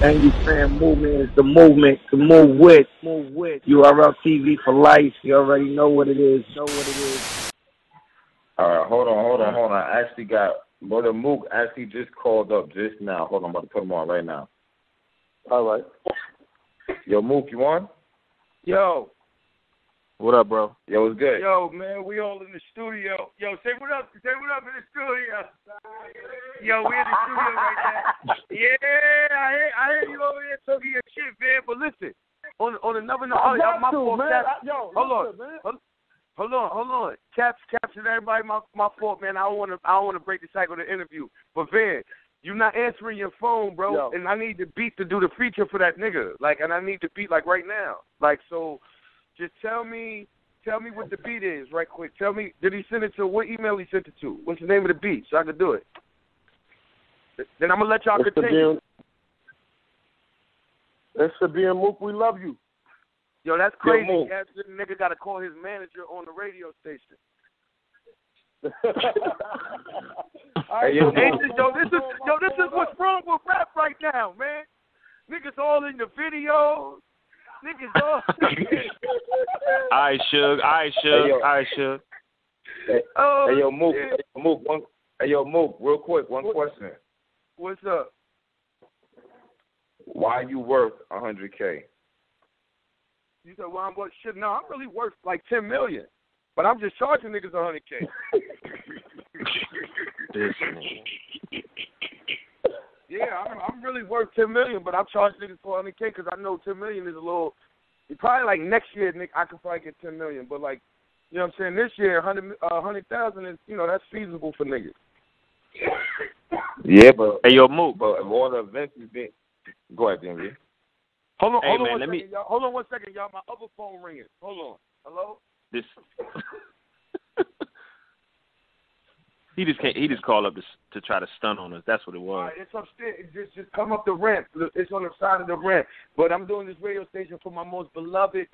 Angryfan movement is the movement to move with. URL TV for life. You already know what it is. All right, hold on. I actually got Murda Mook actually just called up just now. Hold on, I'm about to put him on right now. All right. Yo, Mook, you on? Yo. What up, bro? Yo, what's good? Yo, man, we all in the studio. Yo, say what up in the studio. Yo, we in the studio right now. Yeah, I hear you over there talking your shit, man. But listen, on another note, my fault, man. Hold on. Caps and everybody, my fault, man. I don't want to break the cycle of the interview. But Van, you're not answering your phone, bro. Yo. And I need the beat to do the feature for that nigga. Like, and I need the beat like right now. Like, so. Just tell me what the beat is right quick. Tell me, did he send it to, what email he sent it to? What's the name of the beat so I can do it? Then I'm going to let y'all continue. It's the being Mook, we love you. Yo, that's crazy. That nigga got to call his manager on the radio station. This is what's wrong with rap right now, man. Niggas all in the videos. Niggas all. I should. Hey, yo, Mook, real quick, one question. What's up? Why you worth $100K? You said, well, I'm worth shit. No, I'm really worth like $10 million, but I'm just charging niggas $100K. Yeah, I'm really worth $10 million, but I'm charging niggas for $100K because I know $10 million is a little. Probably like next year, Nick, I could probably get $10 million, but like, you know what I'm saying? This year, 100,000 is, you know, that's feasible for niggas. Yeah, but hey, yo, Mook, but all the events is being. Go ahead, DMV. Hold on one second, y'all. My other phone ringing. Hold on. Hello. This. He just called up to try to stun on us. That's what it was. All right, it's upstairs. Just come up the ramp. It's on the side of the ramp. But I'm doing this radio station for my most beloved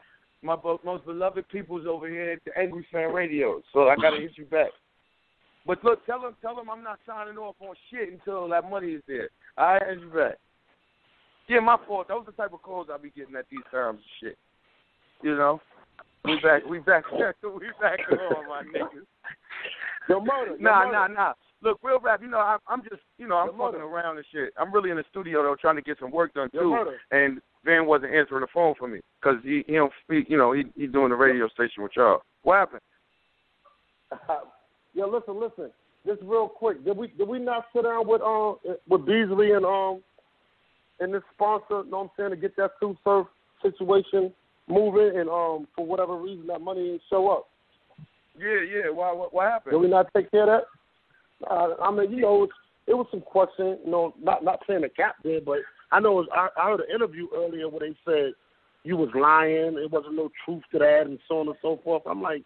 peoples over here at the Angryfan Radio. So I gotta hit you back. But look, tell him I'm not signing off on shit until that money is there. All right, hit you back. Yeah, my fault. Those are the type of calls I be getting at these times and shit. You know, we back on my niggas. Yo, Murda. Nah. Look, real rap, you know, I'm just, you know, I'm fucking around and shit. I'm really in the studio, though, trying to get some work done, too. And Van wasn't answering the phone for me because he don't speak, you know, he doing the radio station with y'all. What happened? Yo, listen. Just real quick. Did we not sit down with Beasley and this sponsor, you know what I'm saying, to get that two-surf situation moving and for whatever reason that money didn't show up? Yeah. What happened? Did we not take care of that? I mean, you know, it was some question. You know, not saying the Cap did, but I know I heard an interview earlier where they said you was lying. There wasn't no truth to that, and so on and so forth. I'm like,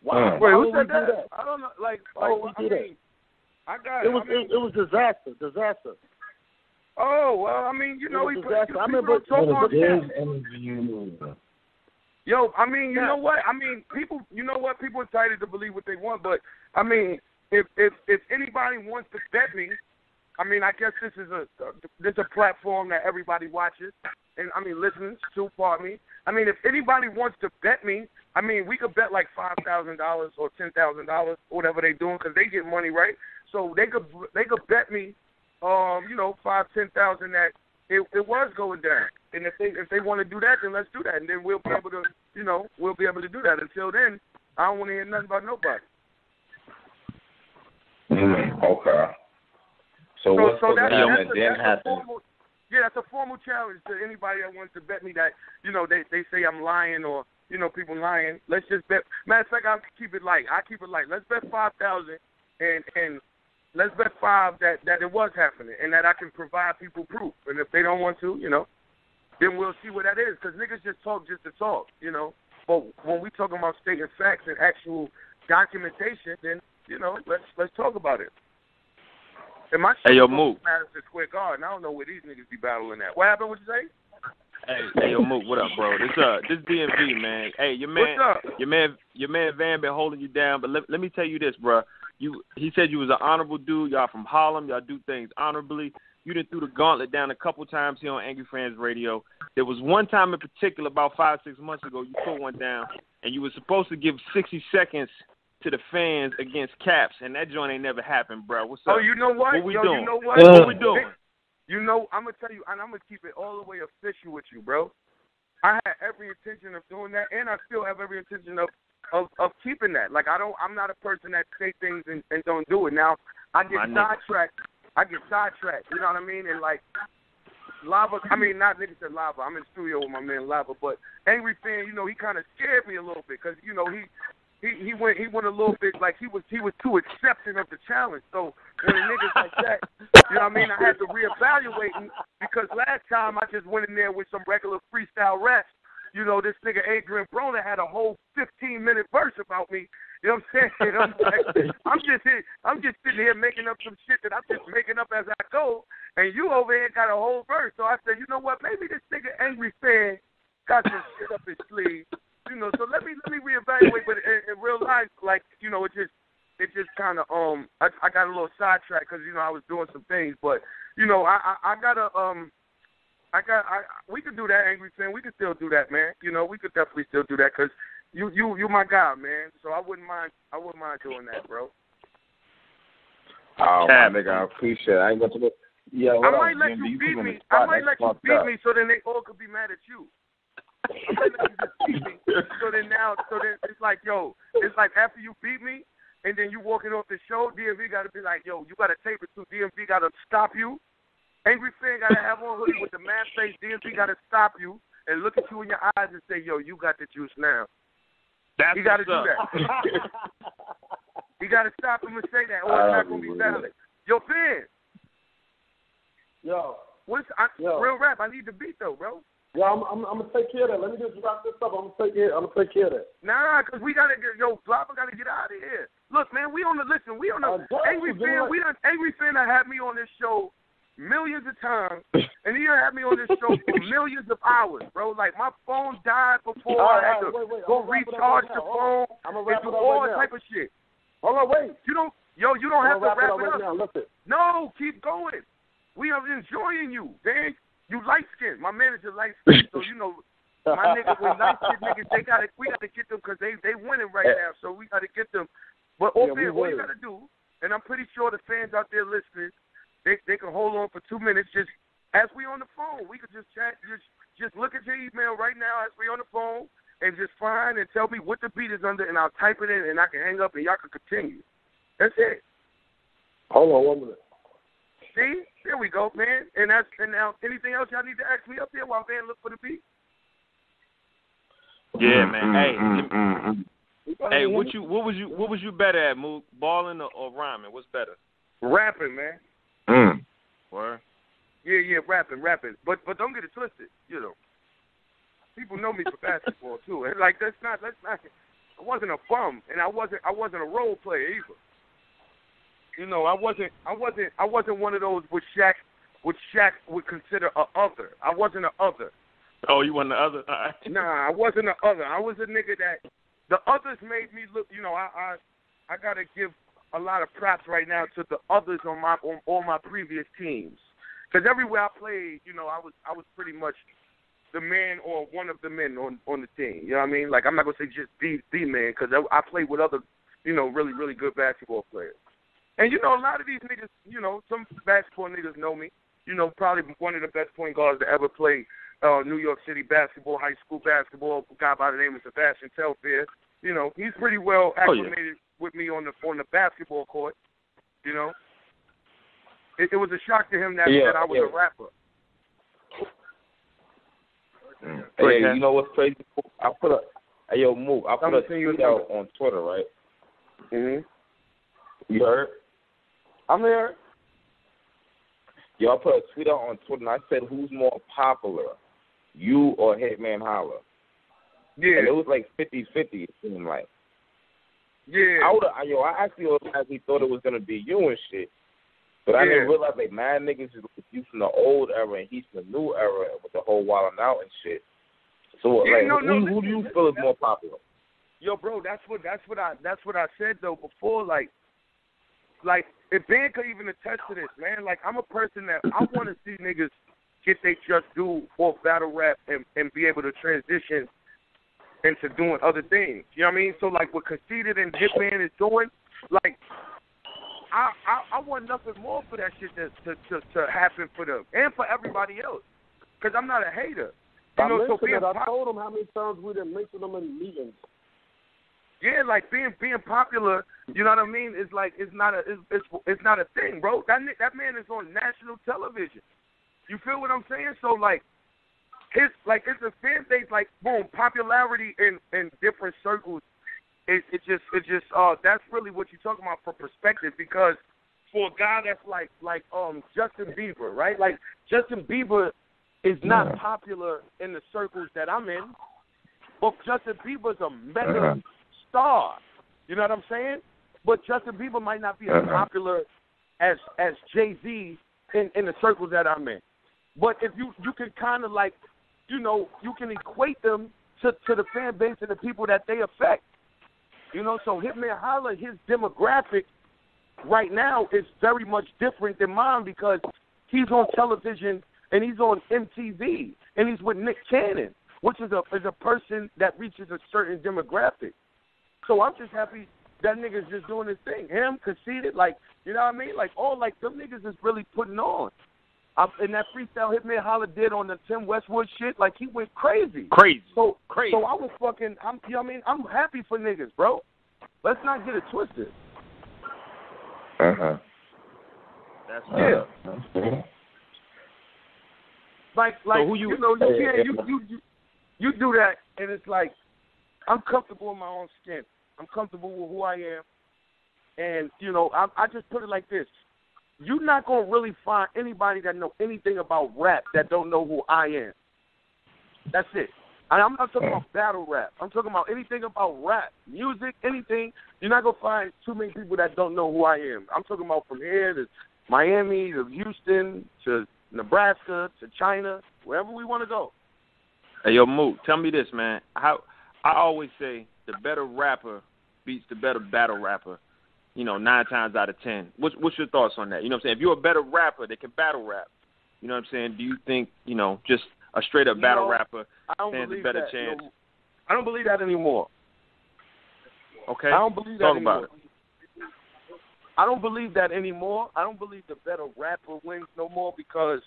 wow. Wait, who said that? I don't know. Like I mean, it was disaster. Oh well, I mean, you know, he put. I remember talking about that. Yo, I mean, you know what? I mean, people, you know what? People entitled to believe what they want, but I mean, if anybody wants to bet me, I mean, I guess this is a platform that everybody watches, and I mean, listens to. Pardon me. I mean, if anybody wants to bet me, I mean, we could bet like $5,000 or $10,000, whatever they doing, because they get money, right? So they could bet me, you know, $5,000-$10,000 that it was going down. And if they want to do that, then let's do that, and then we'll be able to, you know, do that. Until then, I don't want to hear nothing about nobody. Okay. So what's the that then happen? That's a formal challenge to anybody that wants to bet me that, you know, they say I'm lying or, you know, people lying. Let's just bet. Matter of fact, I'll keep it light. Let's bet 5,000 and let's bet 5 that it was happening and that I can provide people proof. And if they don't want to, you know, then we'll see what that is. Because niggas just talk just to talk, you know. But when we talking about stating facts and actual documentation, then, you know, let's talk about it. And my shit matters to Square Garden. I don't know where these niggas be battling at. What happened? What you say? Hey, yo, Mook, what up, bro? This DMV, man. Hey, your man Van been holding you down, but let me tell you this, bro. He said you was an honorable dude. Y'all from Harlem. Y'all do things honorably. You done threw the gauntlet down a couple times here on Angryfans Radio. There was one time in particular about 5-6 months ago you put one down, and you were supposed to give 60 seconds to the fans against Caps, and that joint ain't never happened, bro. What's up? Oh, you know what? What we doing? You know what? What we doing? You know, I'm going to tell you, and I'm going to keep it all the way official with you, bro. I had every intention of doing that, and I still have every intention of keeping that. Like, I'm not a person that say things and don't do it. Now, I get sidetracked. You know what I mean? And, like, Lava, I mean, not niggas said Lava. I'm in the studio with my man Lava, but Angryfan, you know, he kind of scared me a little bit because, you know, he went a little bit like he was too accepting of the challenge. So when a niggas like that, you know what I mean, I had to reevaluate because last time I just went in there with some regular freestyle raps. You know, this nigga Adrian Broner had a whole 15-minute verse about me. You know what I'm saying? I'm just sitting here making up some shit that I'm just making up as I go, and you over here got a whole verse. So I said, you know what? Maybe this nigga Angryfan got some shit up his sleeve. You know, so let me reevaluate. But in real life, like, you know, it just kind of I got a little sidetracked because, you know, I was doing some things. But, you know, we could do that, Angryfan. We could still do that, man. You know, we could definitely still do that because you my guy, man. So I wouldn't mind doing that, bro. Oh, my nigga, I appreciate it. I ain't going to look. Yeah, I might let you beat me. I might let you beat me so then they all could be mad at you. I might let you just beat me. So then it's like, yo, it's like after you beat me and then you walking off the show, DMV got to be like, yo, you got to tape it too. DMV got to stop you. Angryfan got to have on hoodie with the man face. DMV got to stop you and look at you in your eyes and say, yo, you got the juice now. He got to do that. He got to stop him and say that, or it's not going to be valid. Yo, Finn. Yo. Real rap, I need the beat, though, bro. Yeah, I'm gonna take care of that. Let me just wrap this up. I'm gonna take care of that. Nah, cause we gotta get Flopper gotta get out of here. Look, man, we on the Angryfan. Angryfan had me on this show millions of times, and he had me on this show for millions of hours, bro. Like my phone died before I had to go recharge the phone and do all type of shit. Hold on, wait. You don't have to wrap it up. Now. Listen. No, keep going. We are enjoying you, man. You light skinned. My manager light skinned, so you know my niggas with light skinned niggas, we gotta get them because they winning right now, so we gotta get them. But all you gotta do, and I'm pretty sure the fans out there listening, they can hold on for 2 minutes. Just as we on the phone, we could just chat. Just look at your email right now as we on the phone, and just find and tell me what the beat is under, and I'll type it in, and I can hang up, and y'all can continue. That's it. Hold on 1 minute. See? There we go, man. And now anything else y'all need to ask me up there while Van look for the beat? Yeah, man. Hey, what was you better at, Mook? Balling or rhyming? What's better? Rapping, man. Word? Yeah, rapping. But don't get it twisted, you know. People know me for basketball too. And like that's not I wasn't a bum and I wasn't a role player either. You know, I wasn't one of those which Shaq would consider a other. I wasn't an other. Oh, you wasn't the other? Nah, I wasn't an other. I was a nigga that the others made me look. You know, I gotta give a lot of props right now to the others on all my previous teams, because everywhere I played, you know, I was pretty much the man or one of the men on the team. You know what I mean? Like I'm not gonna say just the man, because I played with other, you know, really really good basketball players. And, you know, a lot of these niggas, you know, some basketball niggas know me. You know, probably one of the best point guards to ever play New York City basketball, high school basketball, a guy by the name of Sebastian Telfair. You know, he's pretty well acclimated with me on the basketball court. You know, it was a shock to him that I was a rapper. Hey, you know what's crazy? I put a tweet out on Twitter, right? Mhm. You heard? I'm here. Yo, I put a tweet out on Twitter, and I said, who's more popular, you or Hitman Holla? Yeah. And it was like 50-50, it seemed like. Yeah. I actually thought it was going to be you and shit. But I didn't realize, like, mad niggas is you from the old era, and he's from the new era with the whole wilding out and shit. So, who do you feel is more popular? Yo, bro, that's what I said, though, before, like, like, if Ben could even attest to this, man, like, I'm a person that I want to see niggas get they just due off battle rap and be able to transition into doing other things. You know what I mean? So, like, what Conceited and Hitman is doing, like, I want nothing more for that shit to happen for them and for everybody else. Because I'm not a hater. You know, so I told them how many times we done mentioned them in meetings. Yeah, like being popular, you know what I mean? It's like it's not a thing, bro. That man is on national television. You feel what I'm saying? So like it's a fan base, like boom, popularity in different circles. It just that's really what you're talking about for perspective, because for a guy that's like Justin Bieber, right? Like Justin Bieber is not popular in the circles that I'm in, but Justin Bieber's a mega star. You know what I'm saying? But Justin Bieber might not be as popular as Jay-Z in the circles that I'm in. But if you can kind of like, you know, you can equate them to the fan base and the people that they affect. You know, so Hitman Holla, his demographic right now is very much different than mine, because he's on television and he's on MTV and he's with Nick Cannon, which is a person that reaches a certain demographic. So I'm just happy that nigga's just doing his thing. Him, Conceited, like, you know what I mean? Like, all, like, them niggas is really putting on. And that freestyle Hitman Holla did on the Tim Westwood shit, like, he went crazy. So I was fucking, you know what I mean? I'm happy for niggas, bro. Let's not get it twisted. That's yeah. Like, so who you know, you do that, and it's like, I'm comfortable in my own skin. I'm comfortable with who I am. And, you know, I just put it like this. You're not going to really find anybody that know anything about rap that don't know who I am. That's it. And I'm not talking about battle rap. I'm talking about anything about rap, music, anything. You're not going to find too many people that don't know who I am. I'm talking about from here to Miami to Houston to Nebraska to China, wherever we want to go. Hey, yo, Mook, tell me this, man. I always say the better rapper beats the better battle rapper, you know, 9 times out of 10. What's your thoughts on that? You know what I'm saying? If you're a better rapper that can battle rap, you know what I'm saying, do you think, you know, just a straight-up battle rapper stands a better chance? No, I don't believe that anymore. Okay. I don't believe that Talk anymore. about it. I don't believe that anymore. I don't believe the better rapper wins no more, because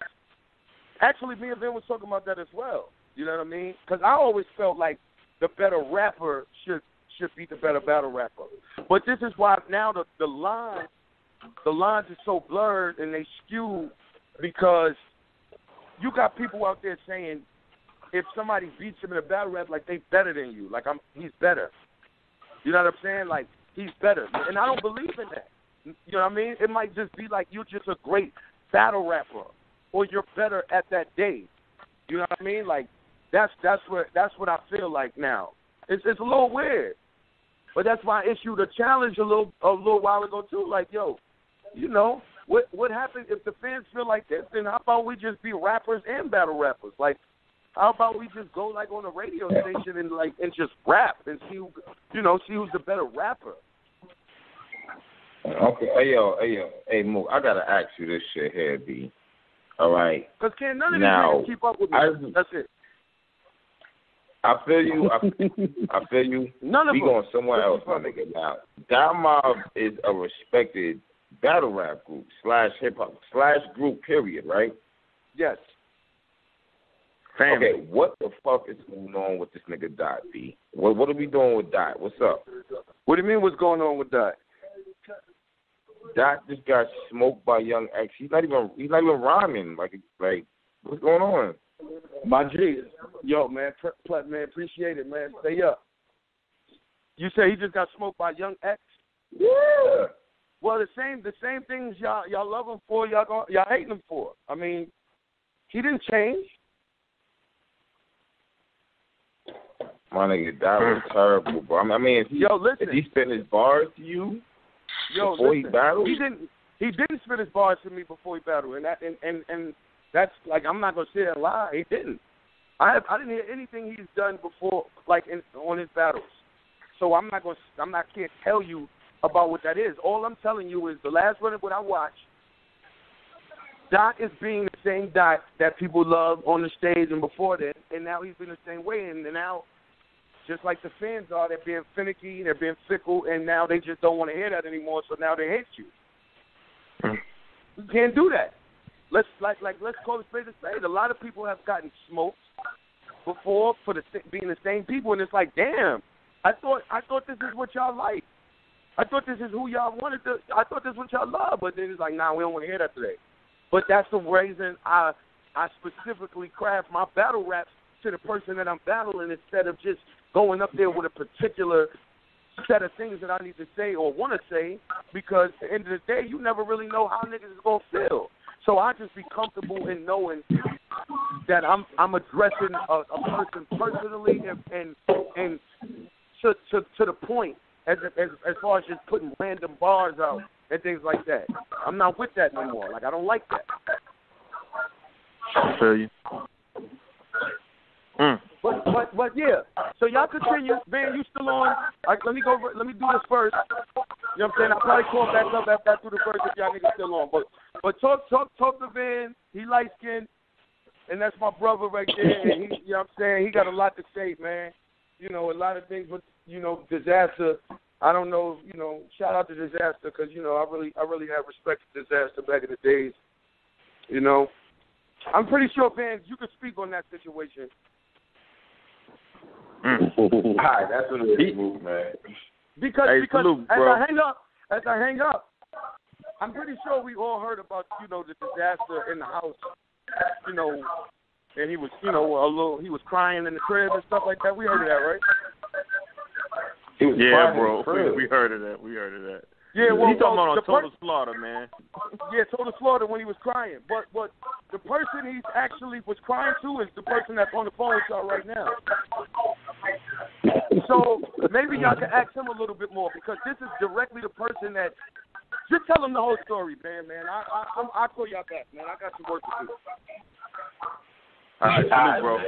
actually me and Ben was talking about that as well. You know what I mean? Because I always felt like the better rapper should be the better battle rapper. But this is why now the lines are so blurred and they skew, because you got people out there saying if somebody beats him in a battle rap, like they better than you. Like he's better. You know what I'm saying? Like he's better. And I don't believe in that. You know what I mean? It might just be like you're just a great battle rapper, or you're better at that day. You know what I mean? Like that's what I feel like now. It's a little weird, but that's why I issued a challenge a little while ago too. Like, yo, you know what happens if the fans feel like this? Then how about we just be rappers and battle rappers? Like, how about we just go like on a radio station and just rap and see who's the better rapper? Okay, hey, Mook, I gotta ask you this shit here, B. All right. Because none of these niggas keep up with me. That's it. I feel you. I feel you. None of we them. Going somewhere else, my nigga. Now, Down Mob is a respected battle rap group / hip hop / group. Period. Right? Yes. Family. Okay, what the fuck is going on with this nigga Dot, B? What are we doing with Dot? What's up? What do you mean? What's going on with Dot? Dot just got smoked by Young X. He's not even rhyming. Like what's going on? My G, yo, man, man, appreciate it, man. Stay up. You say he just got smoked by Young X? Yeah. Well, the same things y'all love him for, y'all hating him for. I mean, he didn't change. My nigga, that was terrible, bro. I mean, is he spitting his bars to you before he battled? He didn't spit his bars to me before he battled, and that's like, I'm not gonna say a lie. He didn't. I didn't hear anything he's done before, like on his battles. So can't tell you about what that is. All I'm telling you is the last one what I watched, Doc is being the same Doc that people love on the stage and before then, and now he's been the same way. And now, just like the fans are, they're being finicky, they're being fickle, and now they just don't want to hear that anymore, so now they hate you. You can't do that. Let's call it straight to say. A lot of people have gotten smoked before for being the same people, and it's like, damn, I thought this is what y'all like. I thought this is who y'all wanted to. I thought this is what y'all love, but then it's like, nah, we don't want to hear that today. But that's the reason I specifically craft my battle raps to the person that I'm battling instead of just going up there with a particular set of things that I need to say or want to say, because at the end of the day, you never really know how niggas is going to feel. So I just be comfortable in knowing that I'm addressing a person personally and to the point as far as just putting random bars out and things like that. I'm not with that no more. Like, I don't like that. I feel you. But yeah. So y'all continue, man. You still on? Let me do this first. You know what I'm saying? I'll probably call back up after I do the first if y'all niggas still on. But talk to Van. He light skinned, and that's my brother right there. And he, you know what I'm saying? He got a lot to say, man. You know, a lot of things with, you know, Disaster. I don't know, you know, shout out to Disaster because, you know, I really have respect for Disaster back in the days. You know, I'm pretty sure, Van, you could speak on that situation. Hi, that's what it is, man. Because salute, as bro. I hang up, I'm pretty sure we all heard about, you know, the Disaster in the house, you know, and he was, you know, he was crying in the crib and stuff like that. We heard of that, right? Yeah, bro. We heard of that. Yeah, well, he's talking about Total Slaughter, man. Yeah, Total Slaughter when he was crying. But the person he actually was crying to is the person that's on the phone with y'all right now. So maybe y'all can ask him a little bit more because this is directly the person that. Just tell him the whole story, man. I'll call y'all back, man. I got some work to do. All right, salute, bro.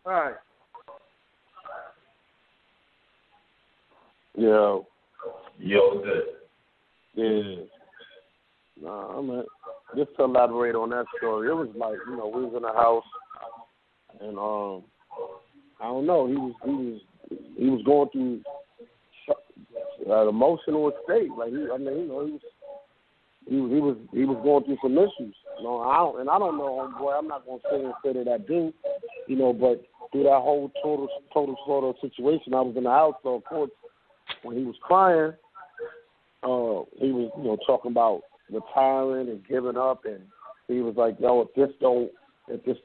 All right. Yo, good. Yeah. Nah, man. Just to elaborate on that story, it was like, you know, we was in the house, and I don't know, he was going through an emotional state. Like he was going through some issues. You know, I don't know, boy. I'm not gonna sit and say that I do, you know, but through that whole total sort of situation, I was in the house, so of course. When he was crying, he was, you know, talking about retiring and giving up, and he was like, "Yo, if this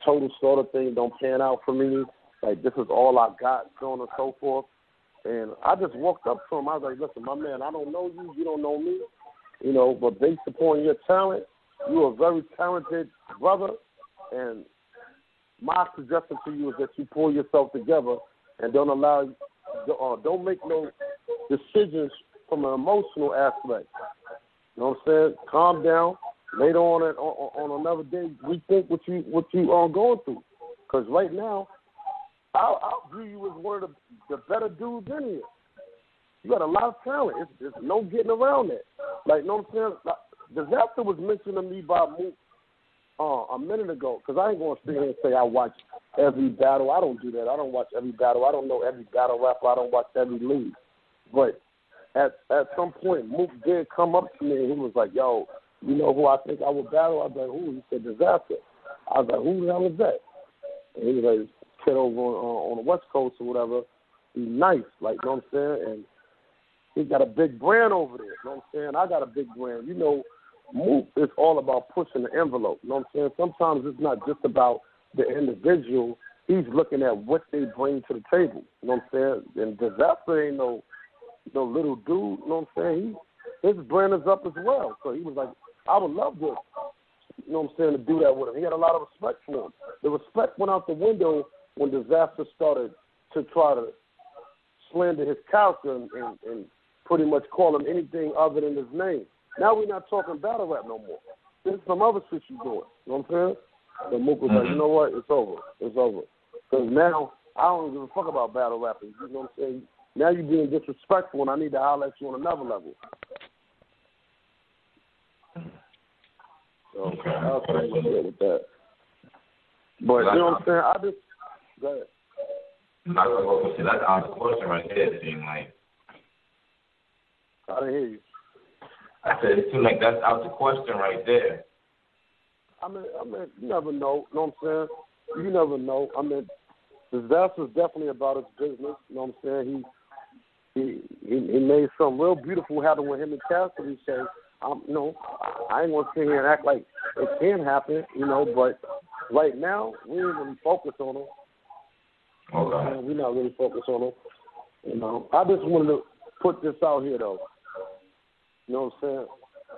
Total Slaughter thing don't pan out for me, like this is all I got, so on and so forth." And I just walked up to him. I was like, "Listen, my man, I don't know you, you don't know me, you know, but based upon your talent, you're a very talented brother, and my suggestion to you is that you pull yourself together and don't make no decisions from an emotional aspect. You know what I'm saying? Calm down. Later on another day, rethink what you are going through. Because right now, I'll view you as one of the better dudes in here. You got a lot of talent. There's no getting around that. Like, you know what I'm saying? Like, Disaster was mentioned to me by Mook a minute ago, because I ain't going to sit here and say I watch every battle. I don't do that. I don't watch every battle. I don't know every battle rapper. I don't watch every league. But at some point, Mook did come up to me and he was like, "Yo, you know who I think I would battle?" I was like, "Who?" He said, "Disaster." I was like, "Who the hell is that?" And he was like, "Kid over on the West Coast or whatever. He's nice, like, you know what I'm saying? And he got a big brand over there, you know what I'm saying? I got a big brand. You know, Mook is all about pushing the envelope, you know what I'm saying? Sometimes it's not just about the individual. He's looking at what they bring to the table, you know what I'm saying? And Disaster ain't no little dude, you know what I'm saying? His brand is up as well. So he was like, I would love to, you know what I'm saying, to do that with him. He had a lot of respect for him. The respect went out the window when Disaster started to try to slander his character and pretty much call him anything other than his name. Now we're not talking battle rap no more. There's some other shit you doing. You know what I'm saying? So Mook was like, you know what? It's over. It's over. Because now I don't give a fuck about battle rappers. You know what I'm saying? Now you're being disrespectful, and I need to holler at you on another level. So I'll say with that. But you know what I'm saying? I just go ahead. That's out of the question right there. It seemed like. I didn't hear you. I said it seemed like that's out the question right there. I mean, you never know. You know what I'm saying? You never know. I mean, disaster is definitely about his business. You know what I'm saying? He made something real beautiful happen with him and Cassidy. So, you know, I ain't gonna sit here and act like it can happen. You know, but right now we ain't really focused on him. Okay. We're not really focused on him. You know, I just wanted to put this out here though. You know what I'm saying?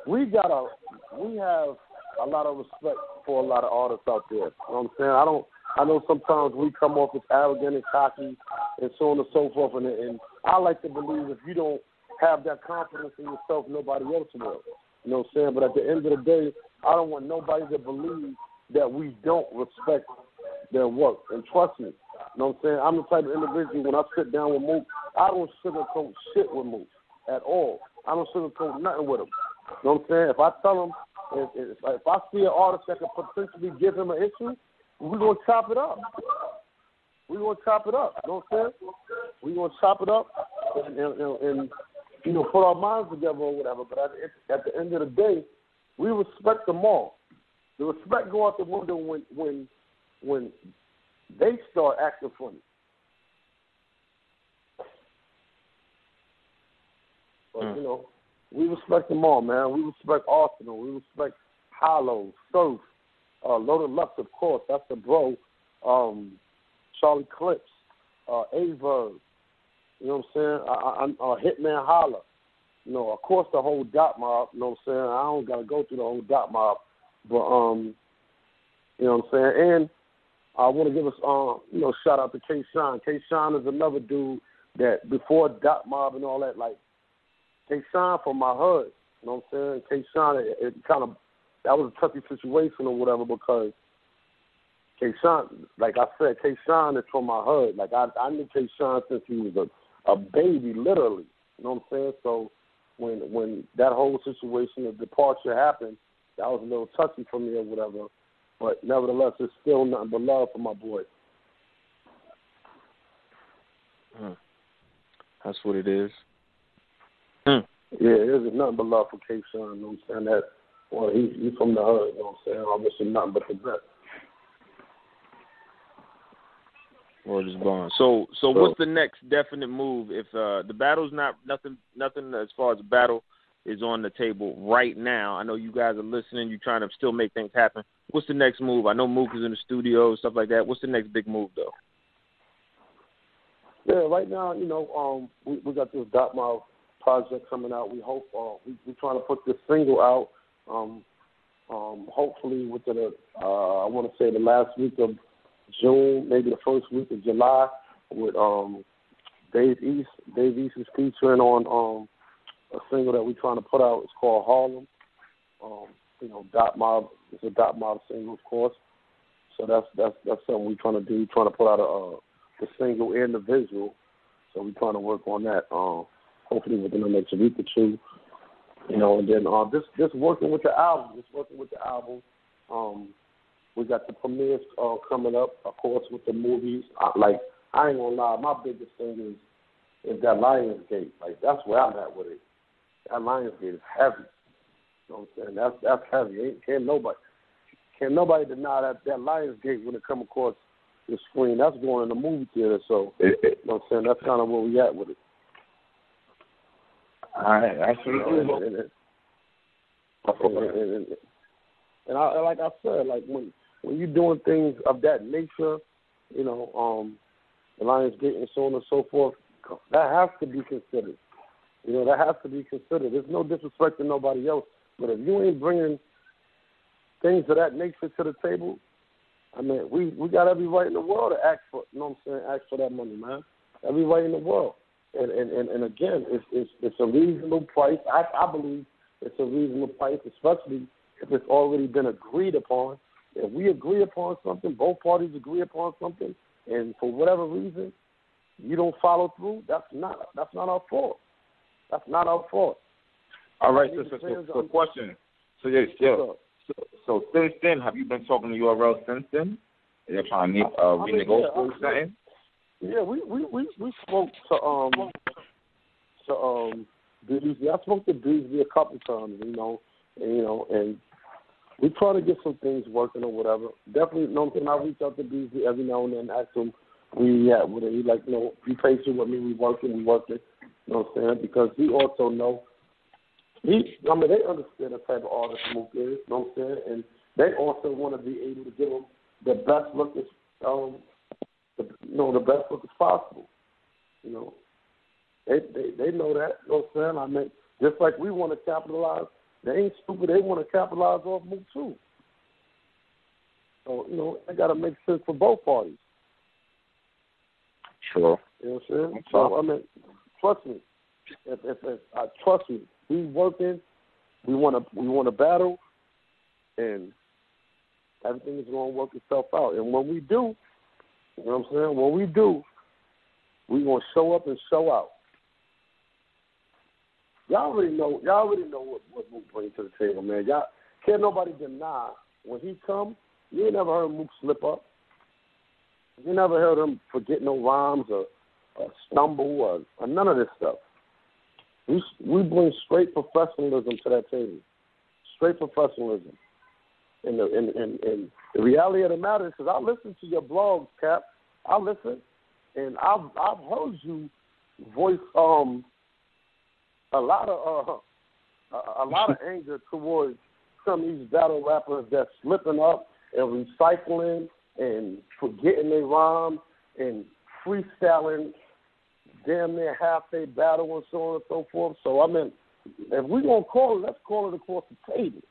We have a lot of respect for a lot of artists out there. You know what I'm saying? I know sometimes we come off as arrogant and cocky and so on and so forth, and I like to believe if you don't have that confidence in yourself, nobody else will. You know what I'm saying? But at the end of the day, I don't want nobody to believe that we don't respect their work. And trust me, you know what I'm saying? I'm the type of individual, when I sit down with Mook, I don't sugarcoat shit with Mook at all. I don't sugarcoat nothing with him. You know what I'm saying? If I tell him, if I see an artist that could potentially give him an issue, we're going to chop it up. We're going to chop it up. You know what I'm saying? We're going to chop it up and you know, put our minds together or whatever. But at the end of the day, we respect them all. The respect go out the window when they start acting funny. But, you know, we respect them all, man. We respect Arsenal. We respect Hollow, Surf, Loaded Lux, of course. That's the bro. Charlie Clips, A-Verb. You know what I'm saying? Hitman Holla. You know, of course, the whole Dot Mob. You know what I'm saying? I don't got to go through the whole Dot Mob. But, you know what I'm saying? And I want to give us, you know, shout out to K-Shine. K-Shine is another dude that before Dot Mob and all that, like, K-Shine from my hood. You know what I'm saying? K-Shine, it kind of, that was a touchy situation or whatever because K-Shine, like I said, K-Shine is from my hood. Like, I knew K-Shine since he was a baby, literally. You know what I'm saying? So when that whole situation of departure happened, that was a little touchy for me or whatever. But nevertheless, it's still nothing but love for my boy. That's what it is. Yeah, there's nothing but love for K-Shine. You know what I'm saying? That, well, he's from the hood. You know what I'm saying? I wish him nothing but the best. Word is bond. So what's the next definite move if the battle's not nothing as far as the battle is on the table right now? I know you guys are listening. You're trying to still make things happen. What's the next move? I know Mook is in the studio, stuff like that. What's the next big move though? Yeah, right now, you know, we got this Dot Mob project coming out. We hope we're trying to put this single out. Hopefully within I want to say the last week of June, maybe the first week of July, with Dave East. Dave East is featuring on a single that we're trying to put out. It's called Harlem. You know, Dot Mob. It's a Dot Mob single, of course. So that's something we're trying to do. We're trying to put out the single and the visual. So we're trying to work on that. Hopefully within the next week or two. You know, and then just working with the album. We got the premieres coming up, of course, with the movies. I ain't gonna lie, my biggest thing is that Lionsgate. Like, that's where I'm at with it. That Lionsgate is heavy. You know what I'm saying? That's heavy. Can't nobody deny that Lionsgate when it come across the screen. That's going in the movie theater. So, you know what I'm saying? That's kind of where we at with it. All right, absolutely. And I, like I said, like when you're doing things of that nature, you know, the Lionsgate and so on and so forth, that has to be considered. You know, that has to be considered. There's no disrespect to nobody else, but if you ain't bringing things of that nature to the table, I mean, we got every right in the world to ask for, you know what I'm saying, ask for that money, man. Every right in the world. And again, it's a reasonable price. I believe it's a reasonable price, especially if it's already been agreed upon. If we agree upon something, both parties agree upon something, and for whatever reason you don't follow through, that's not our fault. That's not our fault. All right, so question. So So since then, have you been talking to URL since then? Are you trying to renegotiate something? Yeah, we spoke to Beasley. I spoke to Beasley a couple times, and we try to get some things working or whatever. Definitely, I reach out to Beasley every now and then, ask him where he at with it. He like, be patient with me. We working. You know what I'm saying? Because he also know. They understand the type of artist Mook is. You know what I'm saying? And they also want to be able to give him the best look as the best look as possible. They know that. You know what I'm saying? I mean, just like we want to capitalize, they ain't stupid. They want to capitalize off Mook too. So it got to make sense for both parties. Sure. You know what I'm saying? So I mean, trust me. Trust me. We working. We want to battle, and everything is going to work itself out. And when we do, you know what I'm saying? When we do, we gonna show up and show out. Y'all already know what Mook brings to the table, man. Y'all can't nobody deny when he come. You ain't never heard Mook slip up. You never heard him forget no rhymes or stumble or none of this stuff. We bring straight professionalism to that table. Straight professionalism. And the reality of the matter is, because I listen to your blogs, Cap. I listen, and I've heard you voice a lot of anger towards some of these battle rappers that's slipping up and recycling and forgetting their rhymes and freestyling damn near half their battle and so on and so forth. So, I mean, if we're going to call it, let's call it across the table.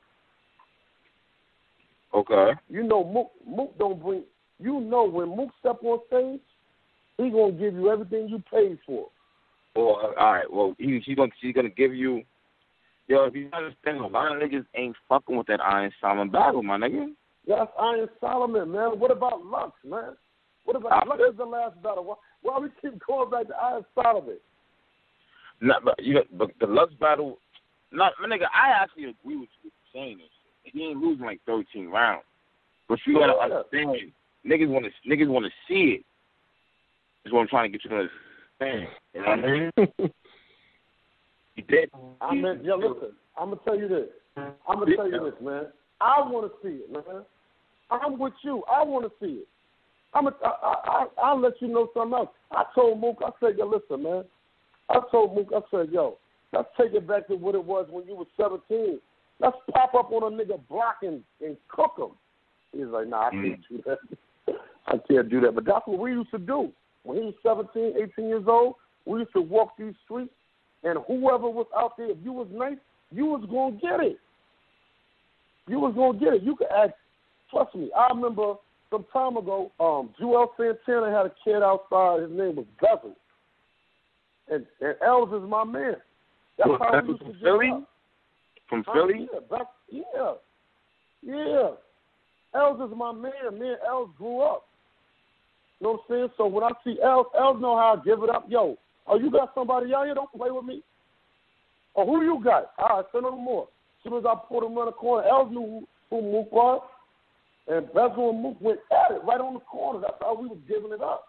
Okay. Mook don't bring, when Mook step on stage, he going to give you everything you paid for. Well, all right. Well, she's gonna give you, if you understand, a lot of niggas ain't fucking with that Iron Solomon battle, my nigga. That's Iron Solomon, man. What about Lux, man? What about Lux is the last battle? Why we keep going back to Iron Solomon? No, but the Lux battle, my nigga, I actually agree with you saying this. He ain't losing like 13 rounds, but you gotta understand, niggas want to see it. That's what I'm trying to get you to understand. You know what I mean? You did. Listen. I'm gonna tell you this. Man. I want to see it, man. I'm with you. I want to see it. I'll let you know something else. I told Mook, I said, listen, man. Let's take it back to what it was when you were 17. Let's pop up on a nigga block and cook him. He's like, nah, I can't do that. I can't do that. But that's what we used to do. When he was 17, 18 years old, we used to walk these streets, and whoever was out there, if you was nice, you was going to get it. You was going to get it. You could ask, trust me, I remember some time ago, Joel Santana had a kid outside. His name was Bezel. And Els is my man. That's how we used to Philly? Up. From Philly? Yeah. Els is my man. Me and Els grew up. You know what I'm saying? So when I see Els know how I give it up. Yo, you got somebody out here? Don't play with me. Or who you got? All right, send them more. As soon as I pulled him around the corner, Els knew who Mook was. And Bezel and Mook went at it right on the corner. That's how we was giving it up.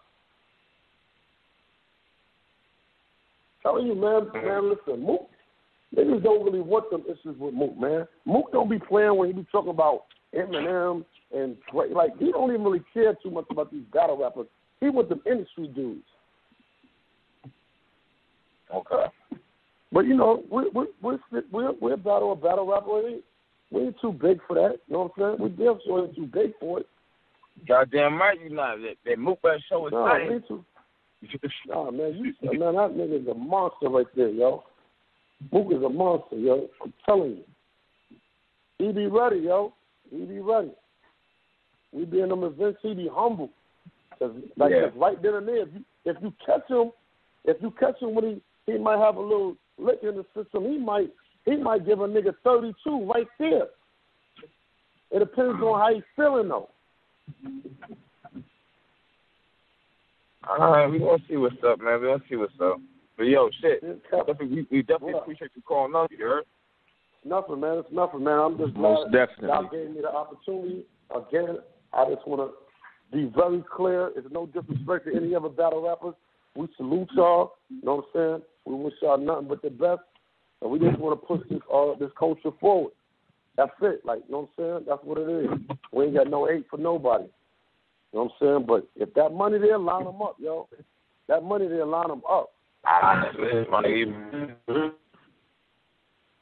Telling you, man, listen, Mook, niggas don't really want them issues with Mook, man. Mook don't be playing when he be talking about Eminem and like he don't even really care too much about these battle rappers. He with them industry dudes. Okay. But we're battle rapper. We ain't too big for that. You know what I'm saying? We damn sure ain't too big for it. Goddamn right, you not. That Mook that show is nice. Nah, man, that nigga's a monster right there, yo. Mook is a monster, yo. I'm telling you. He be ready, yo. He be ready. We be in them events, he be humble. Cause right then and there, if you catch him when he might have a little lick in the system, he might give a nigga 32 right there. It depends on how he's feeling though. All right, we gonna see what's up, man. But yo, shit. We definitely appreciate you calling up, you heard? Nothing, man. It's nothing, man. I'm just most glad definitely y'all gave me the opportunity. Again, I just want to be very clear. It's no disrespect to any other battle rappers. We salute y'all. You know what I'm saying? We wish y'all nothing but the best. And we just want to push this culture forward. That's it. Like, you know what I'm saying? That's what it is. We ain't got no hate for nobody. You know what I'm saying? But if that money there, line them up, yo. That money there, line them up.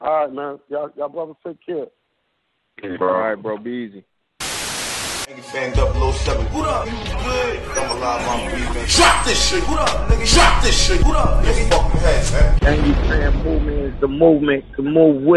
All right, man. Y'all brothers take care. All right, bro. Be easy. Angryfan 007. What up? You good? I'm alive, my man. Drop this shit. What up, nigga? Drop this shit. What up, nigga? Fucking head, man. Angryfan movement is the movement to move with.